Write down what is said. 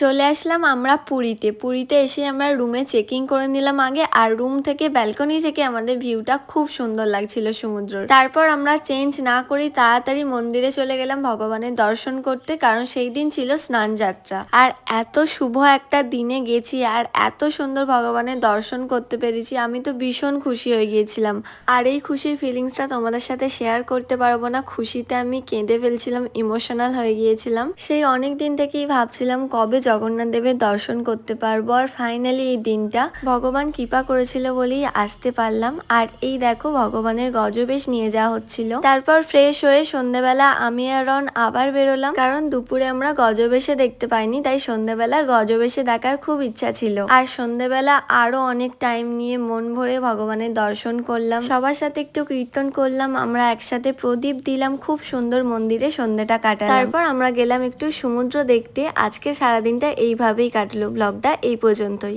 চলে আসলাম আমরা পুরীতে এসে আমরা রুমে চেকিং করে নিলাম আগে। আর রুম থেকে ব্যালকনি থেকে আমাদের ভিউটা খুব সুন্দর লাগছিল সমুদ্র। তারপর আমরা চেঞ্জ না করি তাড়াতাড়ি মন্দিরে চলে গেলাম ভগবানের দর্শন করতে, কারণ সেই দিন ছিল স্নান যাত্রা। আর এত শুভ একটা দিনে গেছি আর এত সুন্দর ভগবানের দর্শন করতে পেরেছি, আমি তো ভীষণ খুশি হয়ে গিয়েছিলাম। আর এই খুশির ফিলিংসটা তোমাদের সাথে শেয়ার করতে পারবো না, খুশিতে আমি কেঁদে ফেলছিলাম, ইমোশনাল হয়ে গিয়েছিলাম। সেই অনেক দিন থেকেই ভাবছিলাম কবে জগন্নাথ দেবের দর্শন করতে পারবো, আর ফাইনালি এই দিনটা ভগবান কৃপা করেছিল বলেই আসতে পারলাম। আর এই দেখো ভগবানের গজবেশ নিয়ে যাওয়া হচ্ছিল। তারপর ফ্রেশ হয়ে সন্ধ্যেবেলা আমি আর রন আবার বেরোলাম, কারণ দুপুরে আমরা গজবেশে দেখতে পাইনি, তাই সন্ধ্যেবেলা গজবেশে দেখার খুব ইচ্ছা ছিল। আর সন্ধ্যেবেলা আরো অনেক টাইম নিয়ে মন ভরে ভগবানের দর্শন করলাম, সবার সাথে একটু কীর্তন করলাম, আমরা একসাথে প্রদীপ দিলাম, খুব সুন্দর মন্দিরে সন্ধ্যেটা কাটালাম। তারপর আমরা গেলাম একটু সমুদ্র দেখতে। আজকে সারাদিনটা এইভাবেই কাটলো। ব্লগটা এই পর্যন্তই।